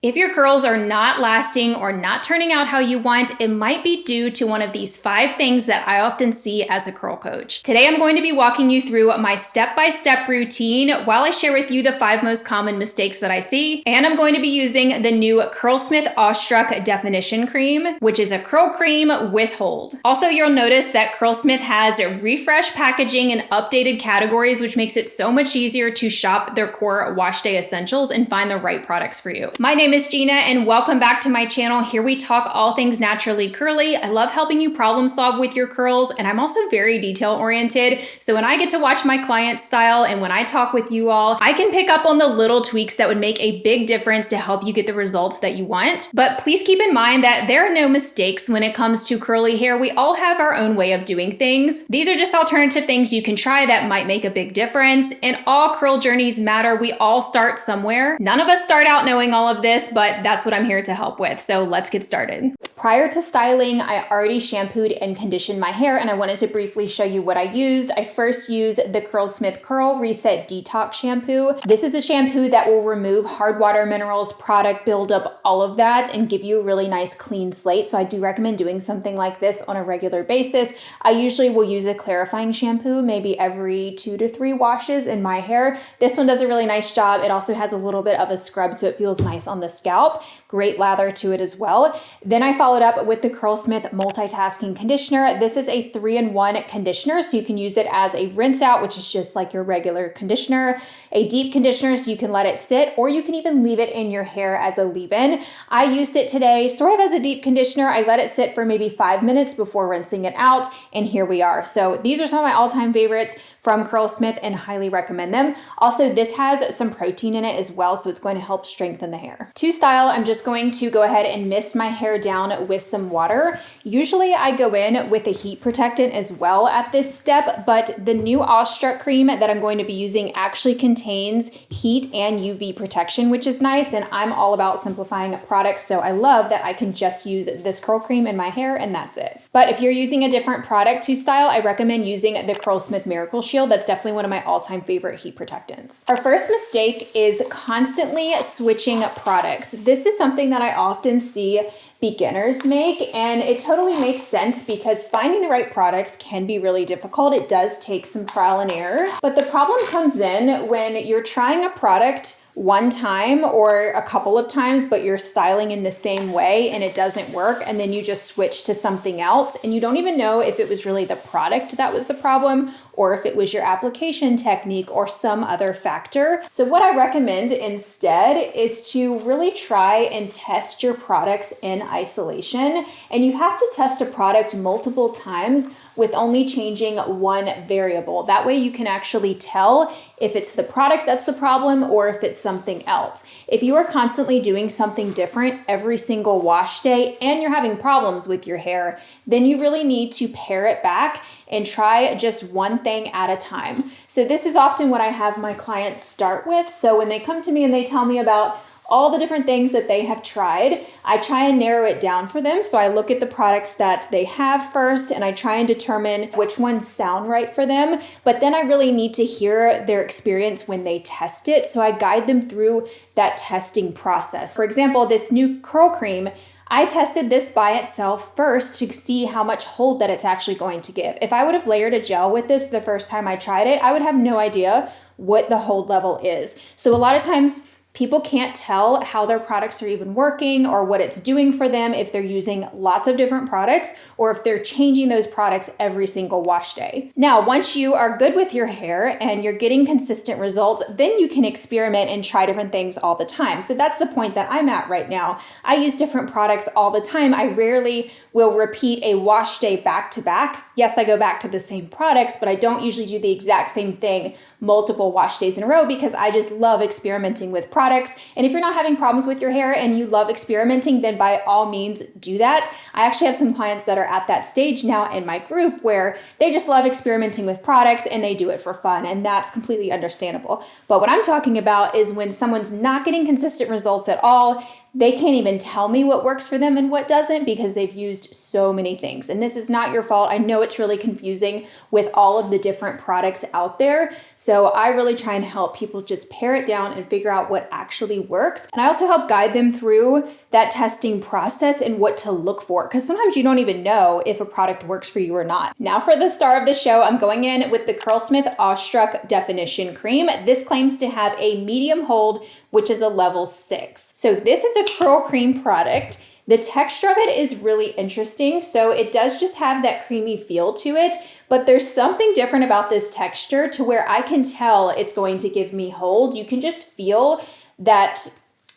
If your curls are not lasting or not turning out how you want, it might be due to one of these 5 things that I often see as a curl coach. Today, I'm going to be walking you through my step-by-step routine while I share with you the 5 most common mistakes that I see. And I'm going to be using the new Curlsmith Awestruck Definition Cream, which is a curl cream with hold. Also, you'll notice that Curlsmith has refreshed packaging and updated categories, which makes it so much easier to shop their core wash day essentials and find the right products for you. My name is Gina and welcome back to my channel. Here we talk all things naturally curly. I love helping you problem solve with your curls, and I'm also very detail oriented. So when I get to watch my clients style and when I talk with you all, I can pick up on the little tweaks that would make a big difference to help you get the results that you want. But please keep in mind that there are no mistakes when it comes to curly hair. We all have our own way of doing things. These are just alternative things you can try that might make a big difference. And all curl journeys matter. We all start somewhere. None of us start out knowing all of this, but that's what I'm here to help with. So let's get started. Prior to styling, I already shampooed and conditioned my hair, and I wanted to briefly show you what I used. I first used the Curlsmith Curl Reset Detox Shampoo. This is a shampoo that will remove hard water minerals, product buildup, all of that, and give you a really nice clean slate. So I do recommend doing something like this on a regular basis. I usually will use a clarifying shampoo, maybe every 2 to 3 washes in my hair. This one does a really nice job. It also has a little bit of a scrub, so it feels nice on the scalp. Great lather to it as well. Then I followed up with the Curlsmith Multitasking Conditioner. This is a 3-in-1 conditioner, so you can use it as a rinse out, which is just like your regular conditioner, a deep conditioner, so you can let it sit, or you can even leave it in your hair as a leave-in. I used it today sort of as a deep conditioner. I let it sit for maybe 5 minutes before rinsing it out, and here we are. So these are some of my all-time favorites from Curlsmith and highly recommend them. Also, this has some protein in it as well, so it's going to help strengthen the hair. To style, I'm just going to go ahead and mist my hair down with some water. Usually I go in with a heat protectant as well at this step, but the new Awestruck cream that I'm going to be using actually contains heat and UV protection, which is nice, and I'm all about simplifying products, so I love that I can just use this curl cream in my hair and that's it. But if you're using a different product to style, I recommend using the Curlsmith Miracle Shield. That's definitely one of my all-time favorite heat protectants. Our first mistake is constantly switching products. This is something that I often see beginners make, and it totally makes sense because finding the right products can be really difficult. It does take some trial and error, but the problem comes in when you're trying a product one time or a couple of times, but you're styling in the same way and it doesn't work, and then you just switch to something else and you don't even know if it was really the product that was the problem or if it was your application technique or some other factor. So what I recommend instead is to really try and test your products in isolation, and you have to test a product multiple times with only changing one variable. That way you can actually tell if it's the product that's the problem or if it's something else. If you are constantly doing something different every single wash day and you're having problems with your hair, then you really need to pare it back and try just one thing at a time. So this is often what I have my clients start with. So when they come to me and they tell me about all the different things that they have tried, I try and narrow it down for them. So I look at the products that they have first and I try and determine which ones sound right for them. But then I really need to hear their experience when they test it. So I guide them through that testing process. For example, this new curl cream, I tested this by itself first to see how much hold that it's actually going to give. If I would have layered a gel with this the first time I tried it, I would have no idea what the hold level is. So a lot of times, people can't tell how their products are even working or what it's doing for them if they're using lots of different products or if they're changing those products every single wash day. Now, once you are good with your hair and you're getting consistent results, then you can experiment and try different things all the time. So that's the point that I'm at right now. I use different products all the time. I rarely will repeat a wash day back to back. Yes, I go back to the same products, but I don't usually do the exact same thing multiple wash days in a row because I just love experimenting with products. And if you're not having problems with your hair and you love experimenting, then by all means do that. I actually have some clients that are at that stage now in my group where they just love experimenting with products and they do it for fun, and that's completely understandable. But what I'm talking about is when someone's not getting consistent results at all, they can't even tell me what works for them and what doesn't because they've used so many things. And this is not your fault. I know it's really confusing with all of the different products out there. So I really try and help people just pare it down and figure out what actually works. And I also help guide them through that testing process and what to look for, because sometimes you don't even know if a product works for you or not. Now for the star of the show, I'm going in with the Curlsmith Awestruck Definition Cream. This claims to have a medium hold, which is a level 6. So this is a curl cream product. The texture of it is really interesting. So it does just have that creamy feel to it, but there's something different about this texture to where I can tell it's going to give me hold. You can just feel that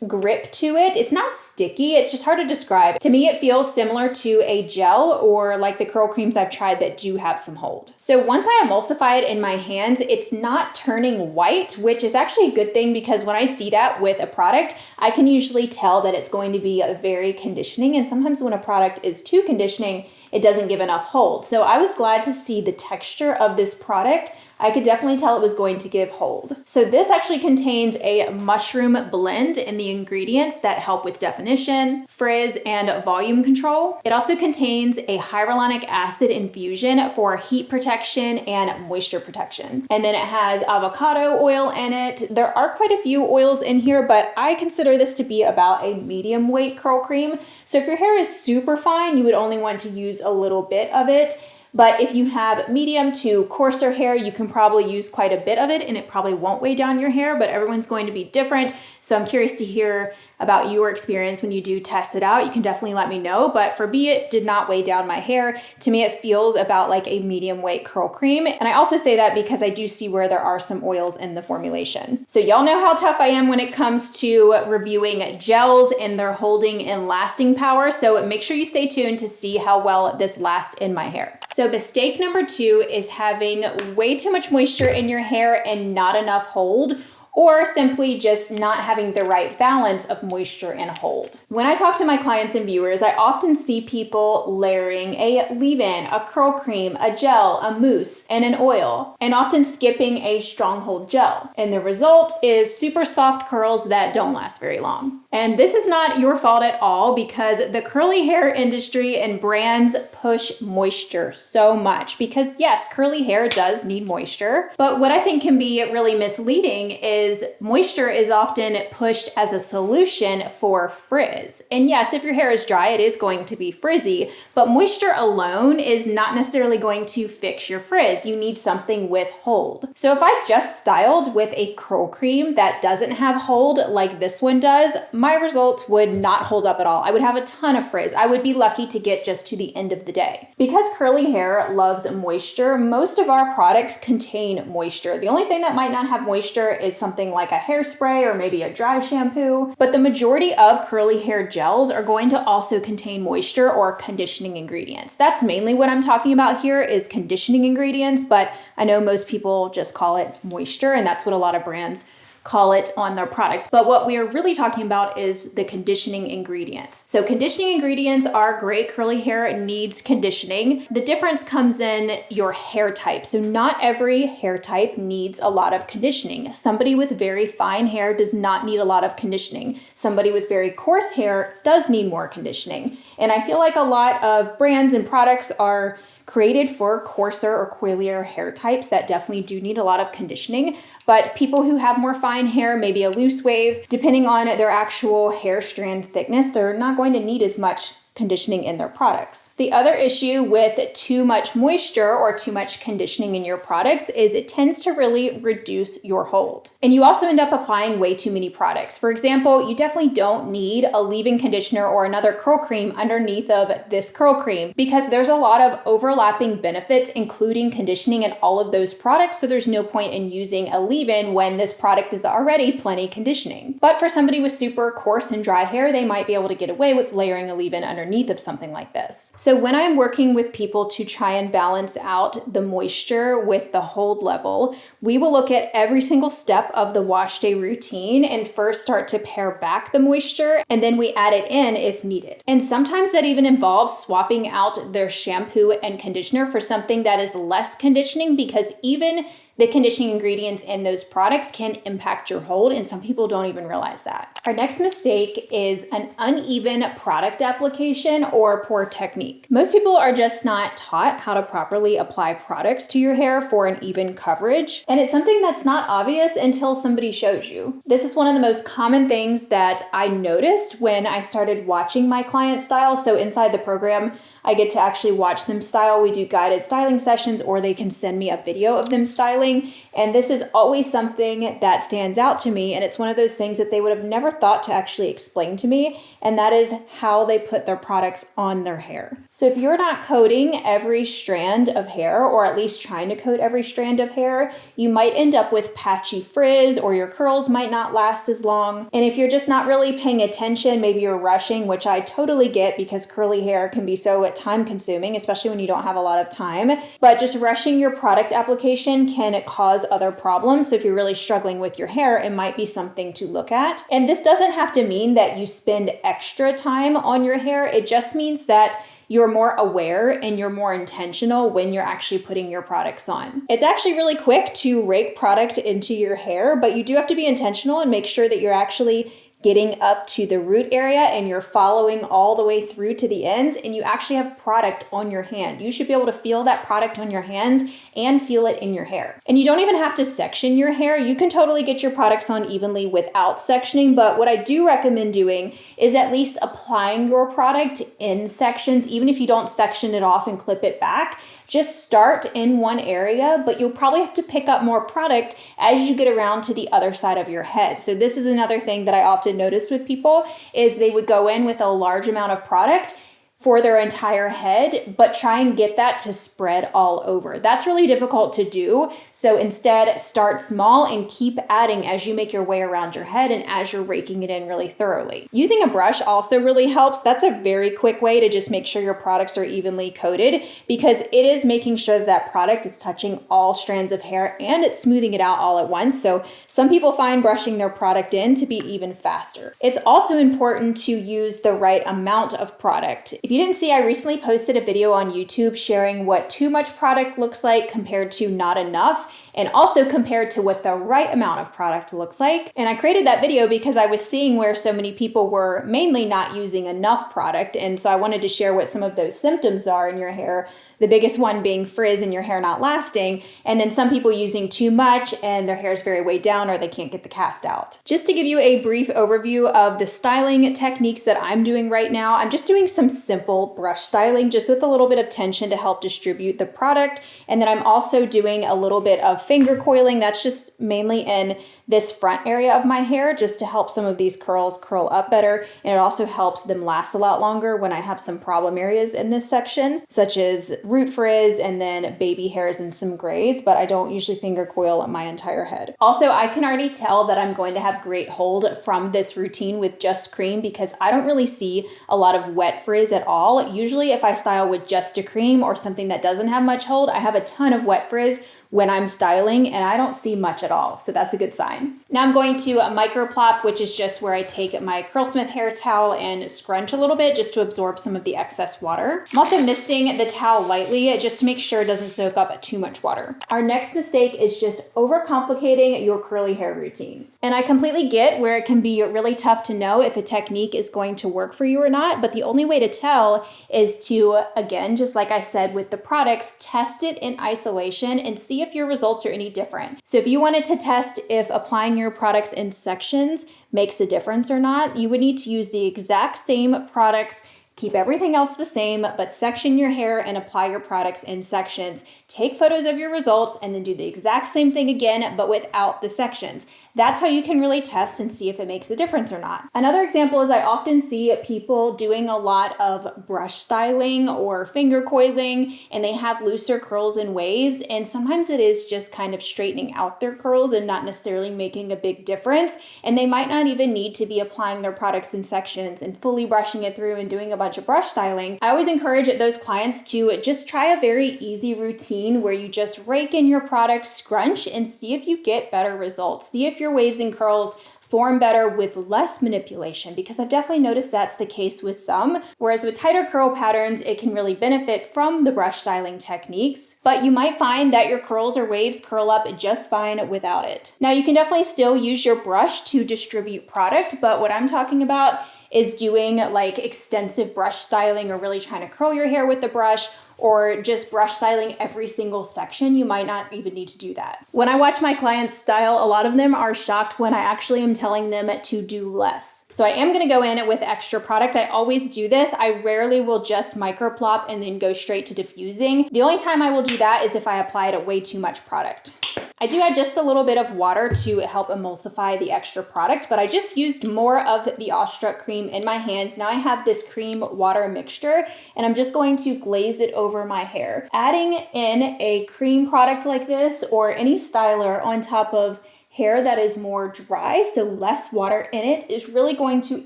grip to it. It's not sticky. It's just hard to describe. To me, it feels similar to a gel or like the curl creams I've tried that do have some hold. So once I emulsify it in my hands, it's not turning white, which is actually a good thing because when I see that with a product, I can usually tell that it's going to be very conditioning. And sometimes when a product is too conditioning, it doesn't give enough hold. So I was glad to see the texture of this product. I could definitely tell it was going to give hold. So this actually contains a mushroom blend in the ingredients that help with definition, frizz, and volume control. It also contains a hyaluronic acid infusion for heat protection and moisture protection. And then it has avocado oil in it. There are quite a few oils in here, but I consider this to be about a medium weight curl cream. So if your hair is super fine, you would only want to use a little bit of it. But if you have medium to coarser hair, you can probably use quite a bit of it and it probably won't weigh down your hair, but everyone's going to be different. So I'm curious to hear about your experience when you do test it out. You can definitely let me know, but for me, it did not weigh down my hair. To me, it feels about like a medium weight curl cream. And I also say that because I do see where there are some oils in the formulation. So y'all know how tough I am when it comes to reviewing gels and their holding and lasting power. So make sure you stay tuned to see how well this lasts in my hair. So mistake number 2 is having way too much moisture in your hair and not enough hold, or simply just not having the right balance of moisture and hold. When I talk to my clients and viewers, I often see people layering a leave-in, a curl cream, a gel, a mousse, and an oil, and often skipping a stronghold gel. And the result is super soft curls that don't last very long. And this is not your fault at all because the curly hair industry and brands push moisture so much because yes, curly hair does need moisture, but what I think can be really misleading is moisture is often pushed as a solution for frizz. And yes, if your hair is dry, it is going to be frizzy, but moisture alone is not necessarily going to fix your frizz. You need something with hold. So if I just styled with a curl cream that doesn't have hold like this one does, my results would not hold up at all. I would have a ton of frizz. I would be lucky to get just to the end of the day. Because curly hair loves moisture, most of our products contain moisture. The only thing that might not have moisture is something like a hairspray or maybe a dry shampoo, but the majority of curly hair gels are going to also contain moisture or conditioning ingredients. That's mainly what I'm talking about here is conditioning ingredients, but I know most people just call it moisture, and that's what a lot of brands call it on their products. But what we are really talking about is the conditioning ingredients. So conditioning ingredients are great. Curly hair needs conditioning. The difference comes in your hair type. So not every hair type needs a lot of conditioning. Somebody with very fine hair does not need a lot of conditioning. Somebody with very coarse hair does need more conditioning. And I feel like a lot of brands and products are created for coarser or coilier hair types that definitely do need a lot of conditioning, but people who have more fine hair, maybe a loose wave, depending on their actual hair strand thickness, they're not going to need as much conditioning in their products. The other issue with too much moisture or too much conditioning in your products is it tends to really reduce your hold. And you also end up applying way too many products. For example, you definitely don't need a leave-in conditioner or another curl cream underneath of this curl cream because there's a lot of overlapping benefits, including conditioning in all of those products. So there's no point in using a leave-in when this product is already plenty conditioning. But for somebody with super coarse and dry hair, they might be able to get away with layering a leave-in underneath of something like this. So when I'm working with people to try and balance out the moisture with the hold level, we will look at every single step of the wash day routine and first start to pare back the moisture, and then we add it in if needed. And sometimes that even involves swapping out their shampoo and conditioner for something that is less conditioning, because even the conditioning ingredients in those products can impact your hold, and some people don't even realize that. Our next mistake is an uneven product application or poor technique. Most people are just not taught how to properly apply products to your hair for an even coverage, and it's something that's not obvious until somebody shows you. This is one of the most common things that I noticed when I started watching my clients style. So inside the program, I get to actually watch them style. We do guided styling sessions, or they can send me a video of them styling. And this is always something that stands out to me. And it's one of those things that they would have never thought to actually explain to me. And that is how they put their products on their hair. So if you're not coating every strand of hair, or at least trying to coat every strand of hair, you might end up with patchy frizz, or your curls might not last as long. And if you're just not really paying attention, maybe you're rushing, which I totally get because curly hair can be so time consuming, especially when you don't have a lot of time. But just rushing your product application can cause other problems. So if you're really struggling with your hair, it might be something to look at. And this doesn't have to mean that you spend extra time on your hair. It just means that you're more aware and you're more intentional when you're actually putting your products on. It's actually really quick to rake product into your hair, but you do have to be intentional and make sure that you're actually getting up to the root area and you're following all the way through to the ends, and you actually have product on your hand. You should be able to feel that product on your hands and feel it in your hair. And you don't even have to section your hair. You can totally get your products on evenly without sectioning, but what I do recommend doing is at least applying your product in sections, even if you don't section it off and clip it back. Just start in one area, but you'll probably have to pick up more product as you get around to the other side of your head. So this is another thing that I often notice with people is they would go in with a large amount of product for their entire head, but try and get that to spread all over. That's really difficult to do. So instead, start small and keep adding as you make your way around your head and as you're raking it in really thoroughly. Using a brush also really helps. That's a very quick way to just make sure your products are evenly coated, because it is making sure that product is touching all strands of hair and it's smoothing it out all at once. So some people find brushing their product in to be even faster. It's also important to use the right amount of product. If you didn't see, I recently posted a video on YouTube sharing what too much product looks like compared to not enough, and also compared to what the right amount of product looks like. And I created that video because I was seeing where so many people were mainly not using enough product. And so I wanted to share what some of those symptoms are in your hair. The biggest one being frizz and your hair not lasting, and then some people using too much and their hair is very weighed down or they can't get the cast out. Just to give you a brief overview of the styling techniques that I'm doing right now, I'm just doing some simple brush styling just with a little bit of tension to help distribute the product. And then I'm also doing a little bit of finger coiling. That's just mainly in this front area of my hair just to help some of these curls curl up better. And it also helps them last a lot longer when I have some problem areas in this section, such as root frizz and then baby hairs and some grays, but I don't usually finger coil my entire head. Also, I can already tell that I'm going to have great hold from this routine with just cream because I don't really see a lot of wet frizz at all. Usually if I style with just a cream or something that doesn't have much hold, I have a ton of wet frizz when I'm styling and I don't see much at all. So that's a good sign. Now I'm going to microplop, which is just where I take my Curlsmith hair towel and scrunch a little bit just to absorb some of the excess water. I'm also misting the towel lightly just to make sure it doesn't soak up too much water. Our next mistake is just overcomplicating your curly hair routine. And I completely get where it can be really tough to know if a technique is going to work for you or not, but the only way to tell is to, again, just like I said with the products, test it in isolation and see if your results are any different. So if you wanted to test if applying your products in sections makes a difference or not, you would need to use the exact same products, keep everything else the same, but section your hair and apply your products in sections. Take photos of your results and then do the exact same thing again, but without the sections. That's how you can really test and see if it makes a difference or not. Another example is I often see people doing a lot of brush styling or finger coiling, and they have looser curls and waves, and sometimes it is just kind of straightening out their curls and not necessarily making a big difference, and they might not even need to be applying their products in sections and fully brushing it through and doing a bunch of brush styling. I always encourage those clients to just try a very easy routine where you just rake in your product, scrunch, and see if you get better results. See if your waves and curls form better with less manipulation, because I've definitely noticed that's the case with some. Whereas with tighter curl patterns, it can really benefit from the brush styling techniques, but you might find that your curls or waves curl up just fine without it. Now, you can definitely still use your brush to distribute product, but what I'm talking about is doing like extensive brush styling or really trying to curl your hair with the brush, or just brush styling every single section. You might not even need to do that. When I watch my clients style, a lot of them are shocked when I actually am telling them to do less. So I am gonna go in with extra product. I always do this. I rarely will just microplop and then go straight to diffusing. The only time I will do that is if I applied way too much product. I do add just a little bit of water to help emulsify the extra product, but I just used more of the Awestruck cream in my hands. Now I have this cream water mixture, and I'm just going to glaze it over my hair. Adding in a cream product like this or any styler on top of hair that is more dry, so less water in it, is really going to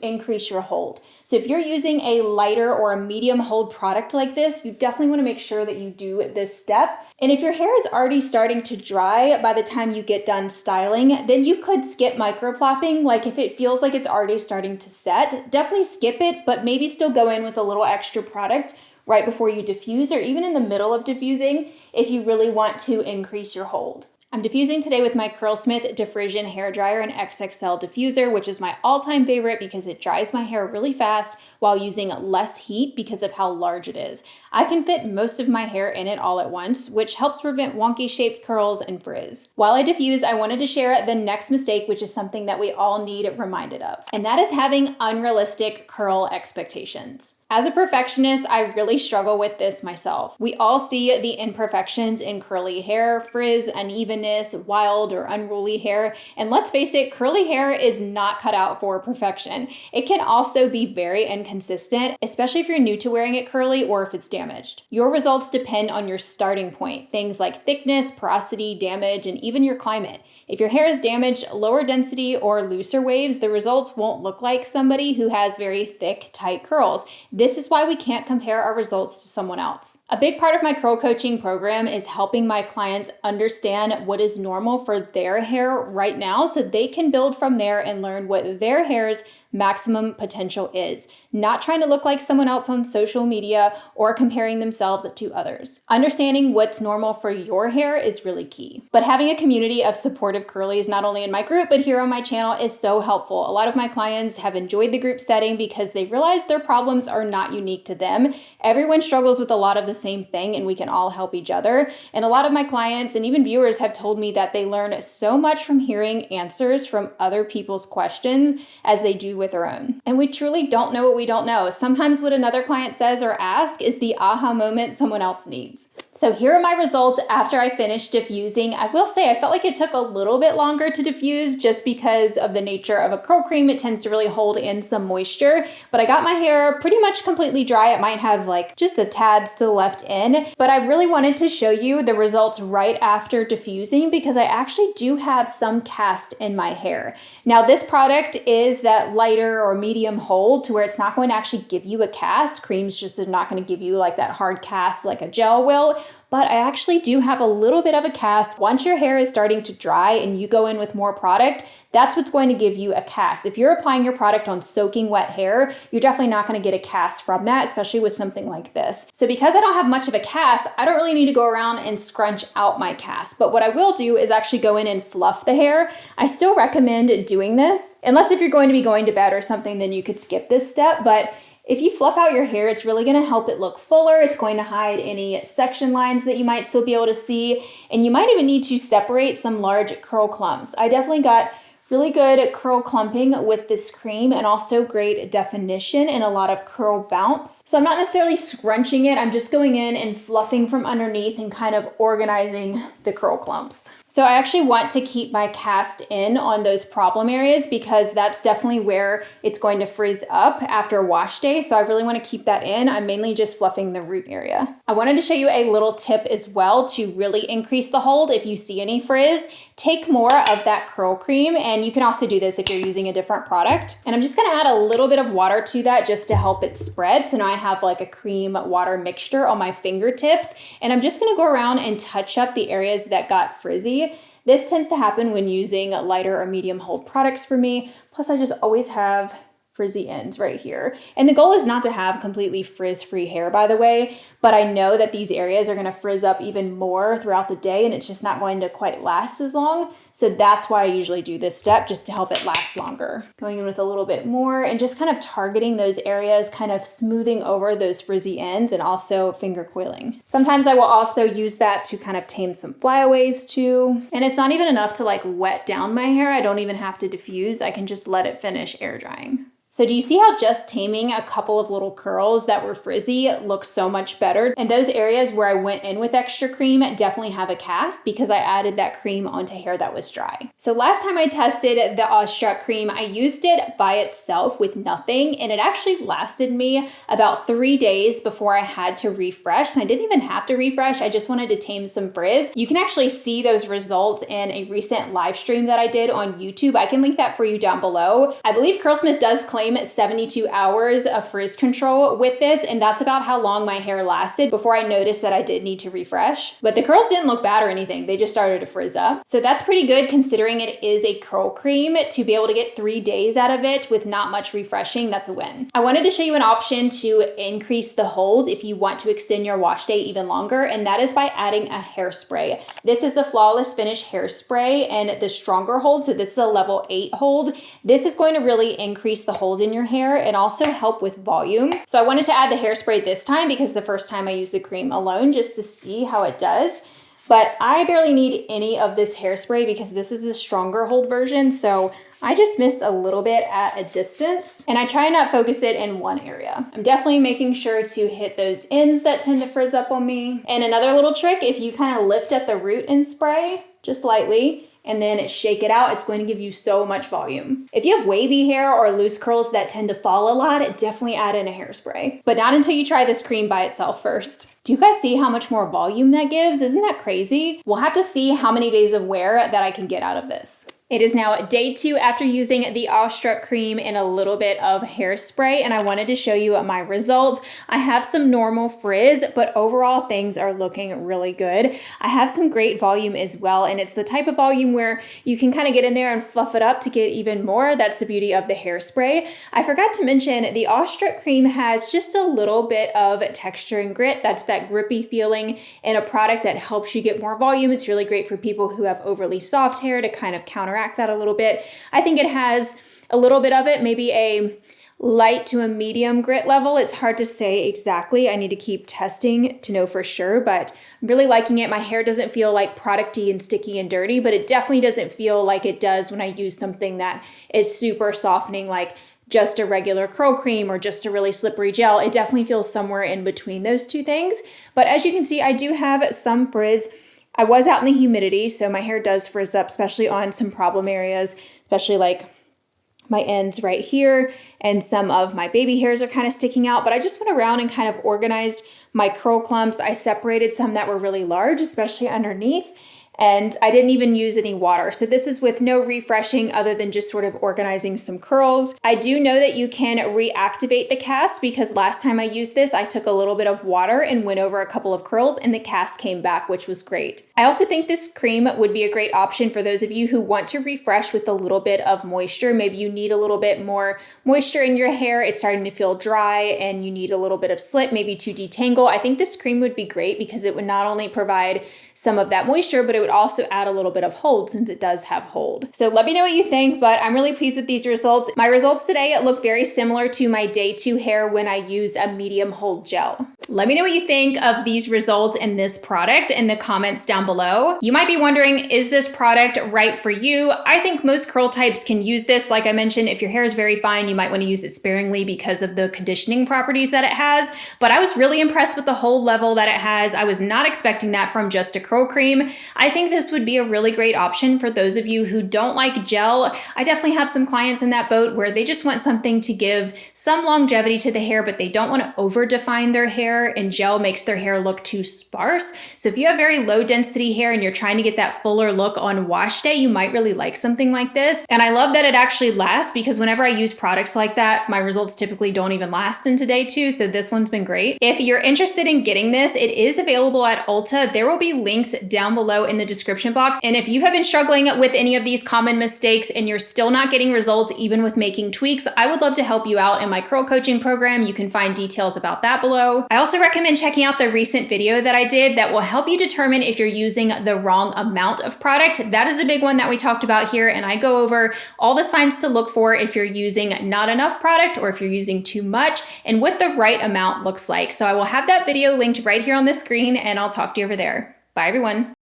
increase your hold. So if you're using a lighter or a medium hold product like this, you definitely want to make sure that you do this step. And if your hair is already starting to dry by the time you get done styling, then you could skip microplopping. Like if it feels like it's already starting to set, definitely skip it, but maybe still go in with a little extra product right before you diffuse, or even in the middle of diffusing if you really want to increase your hold. I'm diffusing today with my Curlsmith Diffusion Hairdryer and XXL diffuser, which is my all-time favorite because it dries my hair really fast while using less heat because of how large it is. I can fit most of my hair in it all at once, which helps prevent wonky shaped curls and frizz. While I diffuse, I wanted to share the next mistake, which is something that we all need reminded of, and that is having unrealistic curl expectations. As a perfectionist, I really struggle with this myself. We all see the imperfections in curly hair, frizz, unevenness, wild or unruly hair, and let's face it, curly hair is not cut out for perfection. It can also be very inconsistent, especially if you're new to wearing it curly or if it's damaged. Your results depend on your starting point, things like thickness, porosity, damage, and even your climate. If your hair is damaged, lower density, or looser waves, the results won't look like somebody who has very thick, tight curls. This is why we can't compare our results to someone else. A big part of my curl coaching program is helping my clients understand what is normal for their hair right now so they can build from there and learn what their hair's maximum potential is, not trying to look like someone else on social media or comparing themselves to others. Understanding what's normal for your hair is really key. But having a community of supportive curlies, not only in my group, but here on my channel, is so helpful. A lot of my clients have enjoyed the group setting because they realize their problems are not unique to them. Everyone struggles with a lot of the same thing, and we can all help each other. And a lot of my clients and even viewers have told me that they learn so much from hearing answers from other people's questions as they do with their own. And we truly don't know what we don't know. Sometimes what another client says or asks is the aha moment someone else needs. So here are my results after I finished diffusing. I will say I felt like it took a little bit longer to diffuse just because of the nature of a curl cream. It tends to really hold in some moisture, but I got my hair pretty much completely dry. It might have like just a tad still left in, but I really wanted to show you the results right after diffusing because I actually do have some cast in my hair. Now this product is that lighter or medium hold to where it's not going to actually give you a cast. Creams just is not going to give you like that hard cast like a gel will. But I actually do have a little bit of a cast. Once your hair is starting to dry and you go in with more product, that's what's going to give you a cast. If you're applying your product on soaking wet hair, you're definitely not going to get a cast from that, especially with something like this. So because I don't have much of a cast, I don't really need to go around and scrunch out my cast. But what I will do is actually go in and fluff the hair. I still recommend doing this, unless if you're going to be going to bed or something, then you could skip this step. But if you fluff out your hair, it's really going to help it look fuller. It's going to hide any section lines that you might still be able to see. And you might even need to separate some large curl clumps. I definitely got really good curl clumping with this cream and also great definition and a lot of curl bounce. So I'm not necessarily scrunching it. I'm just going in and fluffing from underneath and kind of organizing the curl clumps. So I actually want to keep my cast in on those problem areas because that's definitely where it's going to frizz up after a wash day. So I really want to keep that in. I'm mainly just fluffing the root area. I wanted to show you a little tip as well to really increase the hold. If you see any frizz, take more of that curl cream, and you can also do this if you're using a different product. And I'm just gonna add a little bit of water to that just to help it spread. So now I have like a cream water mixture on my fingertips, and I'm just gonna go around and touch up the areas that got frizzy. This tends to happen when using lighter or medium hold products for me. Plus I just always have frizzy ends right here. And the goal is not to have completely frizz-free hair, by the way, but I know that these areas are gonna frizz up even more throughout the day and it's just not going to quite last as long. So that's why I usually do this step, just to help it last longer. Going in with a little bit more and just kind of targeting those areas, kind of smoothing over those frizzy ends and also finger coiling. Sometimes I will also use that to kind of tame some flyaways too. And it's not even enough to like wet down my hair. I don't even have to diffuse. I can just let it finish air drying. So do you see how just taming a couple of little curls that were frizzy looks so much better? And those areas where I went in with extra cream definitely have a cast because I added that cream onto hair that was dry. So last time I tested the Awestruck Cream, I used it by itself with nothing and it actually lasted me about 3 days before I had to refresh. And I didn't even have to refresh, I just wanted to tame some frizz. You can actually see those results in a recent live stream that I did on YouTube. I can link that for you down below. I believe Curlsmith does claim 72 hours of frizz control with this, and that's about how long my hair lasted before I noticed that I did need to refresh. But the curls didn't look bad or anything, they just started to frizz up. So that's pretty good considering it is a curl cream. To be able to get 3 days out of it with not much refreshing, that's a win. I wanted to show you an option to increase the hold if you want to extend your wash day even longer, and that is by adding a hairspray. This is the Flawless Finish hairspray and the stronger hold, so this is a level 8 hold. This is going to really increase the hold in your hair and also help with volume. So I wanted to add the hairspray this time because the first time I used the cream alone just to see how it does. But I barely need any of this hairspray because this is the stronger hold version. So I just missed a little bit at a distance and I try not focus it in one area. I'm definitely making sure to hit those ends that tend to frizz up on me. And another little trick, if you kind of lift at the root and spray just lightly, and then shake it out, it's going to give you so much volume. If you have wavy hair or loose curls that tend to fall a lot, definitely add in a hairspray. But not until you try this cream by itself first. Do you guys see how much more volume that gives? Isn't that crazy? We'll have to see how many days of wear that I can get out of this. It is now day 2 after using the Awestruck Cream and a little bit of hairspray, and I wanted to show you my results. I have some normal frizz, but overall things are looking really good. I have some great volume as well, and it's the type of volume where you can kind of get in there and fluff it up to get even more. That's the beauty of the hairspray. I forgot to mention the Awestruck Cream has just a little bit of texture and grit. That's that grippy feeling in a product that helps you get more volume. It's really great for people who have overly soft hair to kind of counteract that a little bit. I think it has a little bit of it, maybe a light to a medium grit level. It's hard to say exactly. I need to keep testing to know for sure, but I'm really liking it. My hair doesn't feel like producty and sticky and dirty, but it definitely doesn't feel like it does when I use something that is super softening, like just a regular curl cream or just a really slippery gel. It definitely feels somewhere in between those two things. But as you can see, I do have some frizz. I was out in the humidity, so my hair does frizz up, especially on some problem areas, especially like my ends right here, and some of my baby hairs are kind of sticking out, but I just went around and kind of organized my curl clumps. I separated some that were really large, especially underneath, and I didn't even use any water. So this is with no refreshing other than just sort of organizing some curls. I do know that you can reactivate the cast because last time I used this, I took a little bit of water and went over a couple of curls and the cast came back, which was great. I also think this cream would be a great option for those of you who want to refresh with a little bit of moisture. Maybe you need a little bit more moisture in your hair. It's starting to feel dry and you need a little bit of slip, maybe to detangle. I think this cream would be great because it would not only provide some of that moisture, but it would also add a little bit of hold since it does have hold. So let me know what you think, but I'm really pleased with these results. My results today look very similar to my day 2 hair when I use a medium hold gel. Let me know what you think of these results and this product in the comments down below. You might be wondering, is this product right for you? I think most curl types can use this. Like I mentioned, if your hair is very fine, you might want to use it sparingly because of the conditioning properties that it has, but I was really impressed with the hold level that it has. I was not expecting that from just a curl cream. I think this would be a really great option for those of you who don't like gel. I definitely have some clients in that boat where they just want something to give some longevity to the hair, but they don't want to over define their hair, and gel makes their hair look too sparse. So if you have very low density hair and you're trying to get that fuller look on wash day, you might really like something like this. And I love that it actually lasts because whenever I use products like that, my results typically don't even last into day 2. So this one's been great. If you're interested in getting this, it is available at Ulta. There will be links down below in the description box. And if you have been struggling with any of these common mistakes and you're still not getting results, even with making tweaks, I would love to help you out in my curl coaching program. You can find details about that below. I also recommend checking out the recent video that I did that will help you determine if you're using the wrong amount of product. That is a big one that we talked about here, and I go over all the signs to look for if you're using not enough product or if you're using too much and what the right amount looks like. So I will have that video linked right here on the screen, and I'll talk to you over there. Bye everyone.